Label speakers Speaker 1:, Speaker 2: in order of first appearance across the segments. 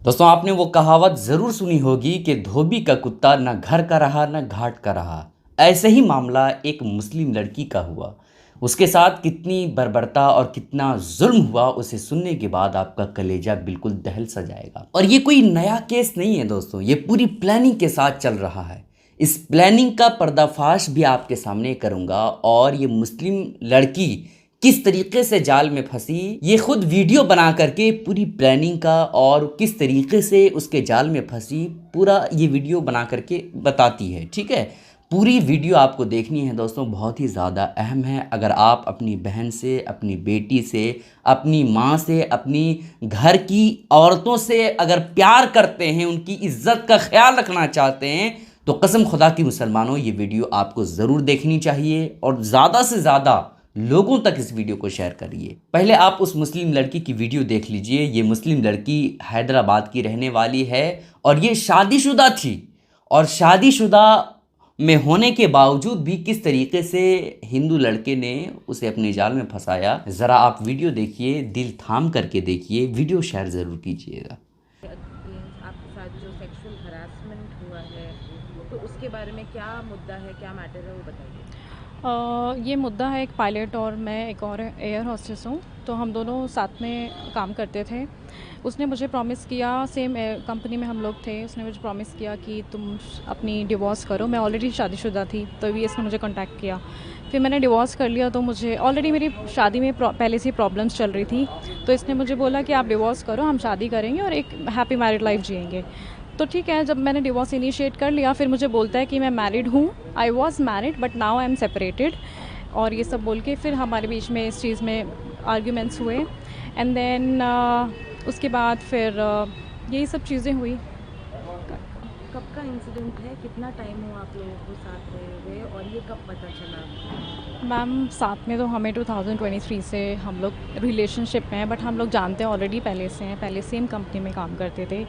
Speaker 1: दोस्तों आपने वो कहावत ज़रूर सुनी होगी कि धोबी का कुत्ता न घर का रहा न घाट का रहा। ऐसे ही मामला एक मुस्लिम लड़की का हुआ। उसके साथ कितनी बर्बरता और कितना जुल्म हुआ उसे सुनने के बाद आपका कलेजा बिल्कुल दहल सा जाएगा। और ये कोई नया केस नहीं है दोस्तों, ये पूरी प्लानिंग के साथ चल रहा है। इस प्लानिंग का पर्दाफाश भी आपके सामने करूंगा और ये मुस्लिम लड़की किस तरीके से जाल में फंसी, ये खुद वीडियो बना करके पूरी प्लानिंग का और किस तरीके से उसके जाल में फंसी पूरा ये वीडियो बना करके बताती है। ठीक है, पूरी वीडियो आपको देखनी है दोस्तों, बहुत ही ज़्यादा अहम है। अगर आप अपनी बहन से, अपनी बेटी से, अपनी माँ से, अपनी घर की औरतों से अगर प्यार करते हैं, उनकी इज्जत का ख्याल रखना चाहते हैं, तो कसम खुदा की मुसलमानों ये वीडियो आपको ज़रूर देखनी चाहिए और ज़्यादा से ज़्यादा लोगों तक इस वीडियो को शेयर करिए। पहले आप उस मुस्लिम लड़की की वीडियो देख लीजिए। ये मुस्लिम लड़की हैदराबाद की रहने वाली है और ये शादीशुदा थी, और शादीशुदा में होने के बावजूद भी किस तरीके से हिंदू लड़के ने उसे अपने जाल में फंसाया। ज़रा आप वीडियो देखिए, दिल थाम करके देखिए, वीडियो शेयर ज़रूर कीजिएगा।
Speaker 2: आपके साथ जो सेक्सुअल हरासमेंट हुआ है तो उसके बारे में क्या मुद्दा है, क्या मैटर है, वो बताइए।
Speaker 3: ये मुद्दा है, एक पायलट और मैं एक और एयर होस्टेस हूँ, तो हम दोनों साथ में काम करते थे। उसने मुझे प्रॉमिस किया, सेम कंपनी में हम लोग थे, उसने मुझे प्रॉमिस किया कि तुम अपनी डिवोर्स करो। मैं ऑलरेडी शादीशुदा थी तो भी इसने मुझे कांटेक्ट किया। फिर मैंने डिवोर्स कर लिया तो मुझे ऑलरेडी मेरी शादी में पहले से प्रॉब्लम्स चल रही थी, तो इसने मुझे बोला कि आप डिवोर्स करो, हम शादी करेंगे और एक हैप्पी मैरिड लाइफ जिएंगे। तो ठीक है, जब मैंने डिवोर्स इनिशिएट कर लिया फिर मुझे बोलता है कि मैं मैरिड हूँ, I was married but now I am separated, और ये सब बोल के फिर हमारे बीच में इस चीज़ में आर्ग्यूमेंट्स हुए। एंड देन उसके बाद फिर यही सब चीज़ें हुई।
Speaker 2: कब का इंसिडेंट है, कितना टाइम हुआ आप लोगों को साथ रहे हुए और ये कब पता चला?
Speaker 3: मैम साथ में तो हमें 2023 से हम लोग रिलेशनशिप में हैं, बट हम लोग जानते हैं ऑलरेडी पहले से हैं, पहले सेम कंपनी में काम करते थे।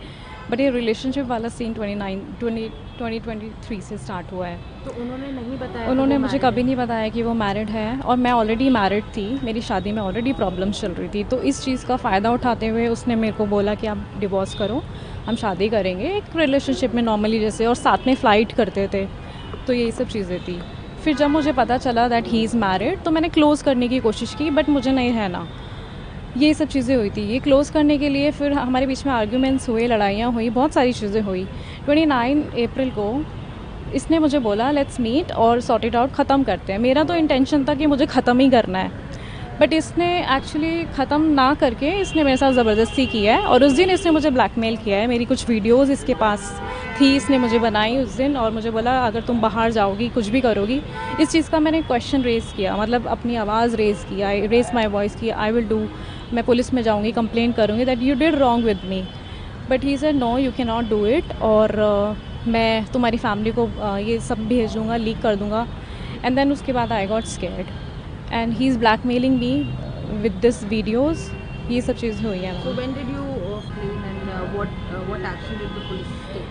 Speaker 3: बट ये रिलेशनशिप वाला सीन 2023 से स्टार्ट हुआ है।
Speaker 2: तो उन्होंने नहीं बताया?
Speaker 3: उन्होंने मुझे कभी नहीं बताया कि वो मैरिड है, और मैं ऑलरेडी मैरिड थी, मेरी शादी में ऑलरेडी प्रॉब्लम्स चल रही थी। तो इस चीज़ का फ़ायदा उठाते हुए उसने मेरे को बोला कि आप डिवोर्स करो, हम शादी करेंगे एक रिलेशनशिप में नॉर्मली जैसे, और साथ में फ़्लाइट करते थे। तो यही सब चीज़ें थी। फिर जब मुझे पता चला दैट ही इज़ मैरिड तो मैंने क्लोज़ करने की कोशिश की, बट मुझे नहीं रहना। ये सब चीज़ें हुई थी। ये क्लोज़ करने के लिए फिर हमारे बीच में आर्ग्यूमेंट्स हुए, लड़ाइयाँ हुई, बहुत सारी चीज़ें हुई। 29 अप्रैल को इसने मुझे बोला लेट्स मीट और सॉर्ट इट आउट, ख़त्म करते हैं। मेरा तो इंटेंशन था कि मुझे ख़त्म ही करना है, बट इसने एक्चुअली ख़त्म ना करके इसने मेरे साथ ज़बरदस्ती किया है। और उस दिन इसने मुझे ब्लैकमेल किया है। मेरी कुछ वीडियोस इसके पास थी, इसने मुझे बनाई उस दिन, और मुझे बोला अगर तुम बाहर जाओगी, कुछ भी करोगी। इस चीज़ का मैंने क्वेश्चन रेज़ किया, मतलब अपनी आवाज़ रेज़ किया, आई रेज़ माई वॉइस की, आई विल डू, मैं पुलिस में जाऊँगी, कंप्लेन करूँगी that you did wrong with me. But he said no you can not do it, और मैं तुम्हारी फैमिली को ये सब भेज दूँगा, लीक कर दूँगा। एंड देन उसके बाद I got scared and he is blackmailing me with this videos. ये सब चीज़ें हुई हैं।
Speaker 2: So when did you flee and what action did the police take?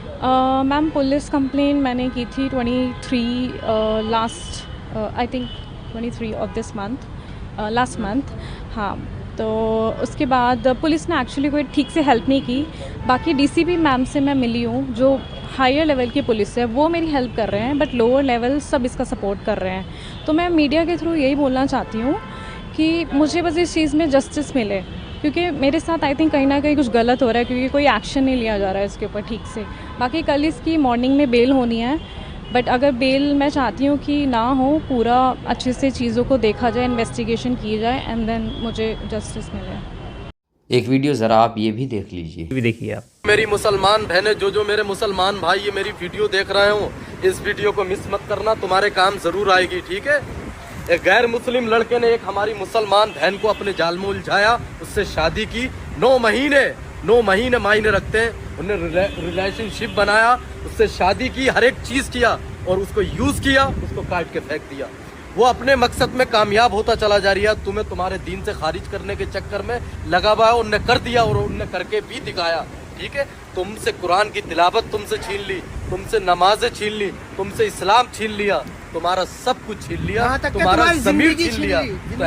Speaker 3: Ma'am police complain मैंने की थी 23 last I think 23 of this month, last month. हाँ, तो उसके बाद पुलिस ने एक्चुअली कोई ठीक से हेल्प नहीं की। बाकी डीसीपी मैम से मैं मिली हूँ, जो हायर लेवल की पुलिस है, वो मेरी हेल्प कर रहे हैं, बट लोअर लेवल सब इसका सपोर्ट कर रहे हैं। तो मैं मीडिया के थ्रू यही बोलना चाहती हूँ कि मुझे बस इस चीज़ में जस्टिस मिले, क्योंकि मेरे साथ आई थिंक कहीं ना कहीं कुछ गलत हो रहा है, क्योंकि कोई एक्शन नहीं लिया जा रहा है इसके ऊपर ठीक से। बाकी कल इसकी मॉर्निंग में बेल होनी है, बट अगर बेल मैं चाहती हूँ कि ना हो, पूरा अच्छे से चीज़ों को देखा जाए, इन्वेस्टिगेशन की जाए, एंड देन मुझे जस्टिस मिले।
Speaker 1: एक वीडियो ज़रा आप ये भी देख लीजिए।
Speaker 4: भी देखिए आप।
Speaker 5: मेरी मुसलमान बहनें, जो मेरे मुसलमान भाई ये मेरी वीडियो देख रहे हो, इस वीडियो को मिस मत करना, तुम्हारे काम जरूर आएगी। ठीक है, एक गैर मुस्लिम लड़के ने एक हमारी मुसलमान बहन को अपने जाल में उलझाया, उससे शादी की। 9 महीने मायने रखते हैं। उन्हें रिलेशनशिप बनाया, उससे शादी की, हर एक चीज किया, और उसको यूज किया, उसको काट के फेंक दिया। वो अपने मकसद में कामयाब होता चला जा रही है, तुम्हें तुम्हारे दीन से खारिज करने के चक्कर में लगा हुआ है। उनने कर दिया और उनने करके भी दिखाया। ठीक है, तुमसे कुरान की तिलावत तुमसे छीन ली, तुमसे नमाजें छीन ली, तुमसे इस्लाम छीन लिया, तुम्हारा सब कुछ छीन लिया, तुम्हारा ज़मीर छीन लिया। तो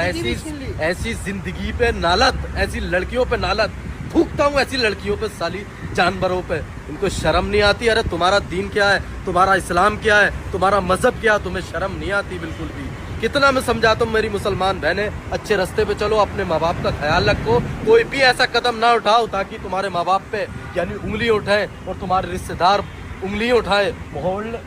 Speaker 5: ऐसी जिंदगी पे नालत, ऐसी लड़कियों पे नालत थूकता हूँ ऐसी लड़कियों पे, साली जानवरों पे। इनको शर्म नहीं आती? अरे तुम्हारा दीन क्या है, तुम्हारा इस्लाम क्या है, तुम्हारा मजहब क्या है, तुम्हें शर्म नहीं आती बिल्कुल भी? कितना मैं समझाता हूँ मेरी मुसलमान बहनें, अच्छे रास्ते पे चलो, अपने माँ बाप का ख्याल रखो, कोई भी ऐसा कदम ना उठाओ ताकि तुम्हारे माँ बाप पे यानी उंगली उठाए और तुम्हारे रिश्तेदार उंगली उठाए,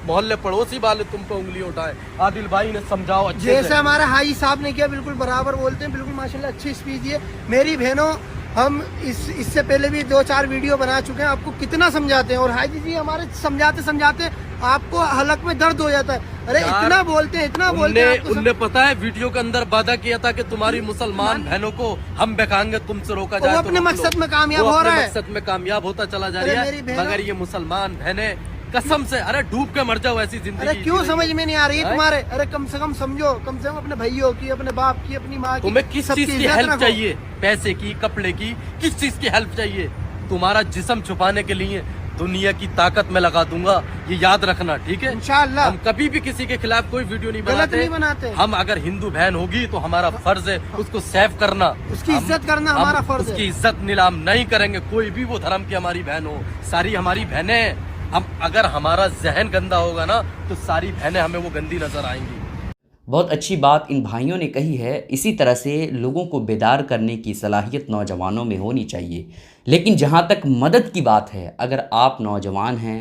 Speaker 5: मोहल्ले पड़ोसी वाले तुम पे उंगली उठाए। आदिल भाई ने समझाओ अच्छे
Speaker 4: जैसे
Speaker 5: से।
Speaker 4: हमारे हाई साहब ने किया, बिल्कुल बराबर बोलते हैं, बिल्कुल माशाल्लाह अच्छी स्पीच दी है। मेरी बहनों, हम इससे पहले भी 2-4 वीडियो बना चुके हैं, आपको कितना समझाते हैं, और हाजी जी हमारे समझाते समझाते आपको हलक में दर्द हो जाता है। अरे इतना बोलते हैं, इतना बोलते हैं।
Speaker 5: उनने पता है वीडियो के अंदर वादा किया था कि तुम्हारी मुसलमान बहनों को हम बहकाएंगे, तुमसे रोका जाए।
Speaker 4: वो अपने मकसद में कामयाब हो रहा है,
Speaker 5: मकसद में कामयाब होता चला जा
Speaker 4: अरे
Speaker 5: रहा
Speaker 4: मेरी
Speaker 5: है,
Speaker 4: बहनों-
Speaker 5: मगर ये मुसलमान बहनें कसम से अरे डूब के मर जाओ ऐसी जिंदगी।
Speaker 4: अरे क्यों समझ में नहीं आ रही है
Speaker 5: हैं?
Speaker 4: तुम्हारे? अरे कम से कम समझो, कम से कम अपने भाइयों की, अपने बाप की, अपनी माँ की,
Speaker 5: तुम्हें किस
Speaker 4: सबकी
Speaker 5: चीज की
Speaker 4: इज्जत
Speaker 5: हेल्प
Speaker 4: रखो।
Speaker 5: चाहिए? पैसे की, कपड़े की, किस चीज की हेल्प चाहिए? तुम्हारा जिस्म छुपाने के लिए दुनिया की ताकत में लगा दूंगा, ये याद रखना, ठीक है?
Speaker 4: इंशाअल्लाह
Speaker 5: हम कभी भी किसी के खिलाफ कोई वीडियो नहीं
Speaker 4: गलत
Speaker 5: बनाते।
Speaker 4: नहीं बनाते।
Speaker 5: हम अगर हिंदू बहन होगी तो हमारा फर्ज है उसको सेव करना,
Speaker 4: उसकी
Speaker 5: हम-
Speaker 4: इज्जत करना
Speaker 5: हम
Speaker 4: हमारा फर्ज है।
Speaker 5: उसकी इज्जत नीलाम नहीं करेंगे, कोई भी वो धर्म की हमारी बहन हो, सारी हमारी बहनें। हम अगर हमारा जहन गंदा होगा ना तो सारी बहनें हमें वो गंदी नजर आएंगी।
Speaker 1: बहुत अच्छी बात इन भाइयों ने कही है। इसी तरह से लोगों को बेदार करने की सलाहियत नौजवानों में होनी चाहिए। लेकिन जहाँ तक मदद की बात है, अगर आप नौजवान हैं,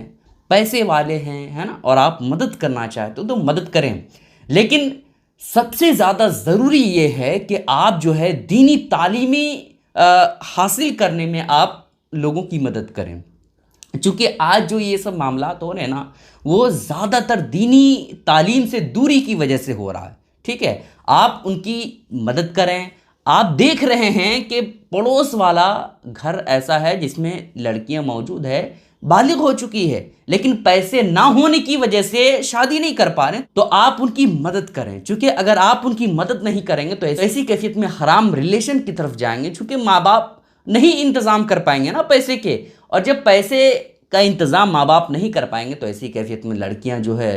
Speaker 1: पैसे वाले हैं, है ना, और आप मदद करना चाहते हो तो मदद करें। लेकिन सबसे ज़्यादा ज़रूरी ये है कि आप जो है दीनी तालीमी हासिल करने में आप लोगों की मदद करें। चूँकि आज जो ये सब मामलात हो रहे हैं ना, वो ज़्यादातर दीनी तालीम से दूरी की वजह से हो रहा है। ठीक है, आप उनकी मदद करें। आप देख रहे हैं कि पड़ोस वाला घर ऐसा है जिसमें लड़कियां मौजूद है, बालिग हो चुकी है, लेकिन पैसे ना होने की वजह से शादी नहीं कर पा रहे, तो आप उनकी मदद करें। चूँकि अगर आप उनकी मदद नहीं करेंगे तो ऐसी कैफियत में हराम रिलेशन की तरफ जाएंगे, चूँकि माँ बाप नहीं इंतज़ाम कर पाएंगे ना पैसे के, और जब पैसे का इंतज़ाम माँ बाप नहीं कर पाएंगे तो ऐसी कैफियत में लड़कियां जो है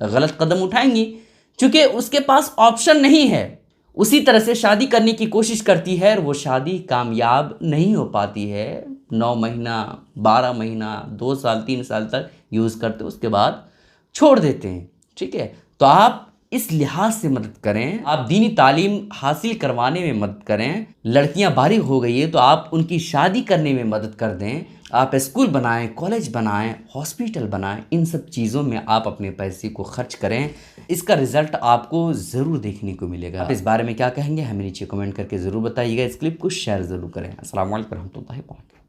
Speaker 1: गलत कदम उठाएंगी, क्योंकि उसके पास ऑप्शन नहीं है। उसी तरह से शादी करने की कोशिश करती है और वो शादी कामयाब नहीं हो पाती है। 9 महीना, 12 महीना, 2 साल, 3 साल तक यूज़ करते, उसके बाद छोड़ देते हैं। ठीक है, तो आप इस लिहाज से मदद करें, आप दीनी तालीम हासिल करवाने में मदद करें। लड़कियां बालिग हो गई है तो आप उनकी शादी करने में मदद कर दें। आप स्कूल बनाएं, कॉलेज बनाएं, हॉस्पिटल बनाएं, इन सब चीज़ों में आप अपने पैसे को खर्च करें। इसका रिज़ल्ट आपको ज़रूर देखने को मिलेगा। आप इस बारे में क्या कहेंगे हमें नीचे कमेंट करके ज़रूर बताइएगा। इस क्लिप को शेयर ज़रूर करें। अस्सलाम वालेकुम रहमतुल्लाहि व बरकातहू।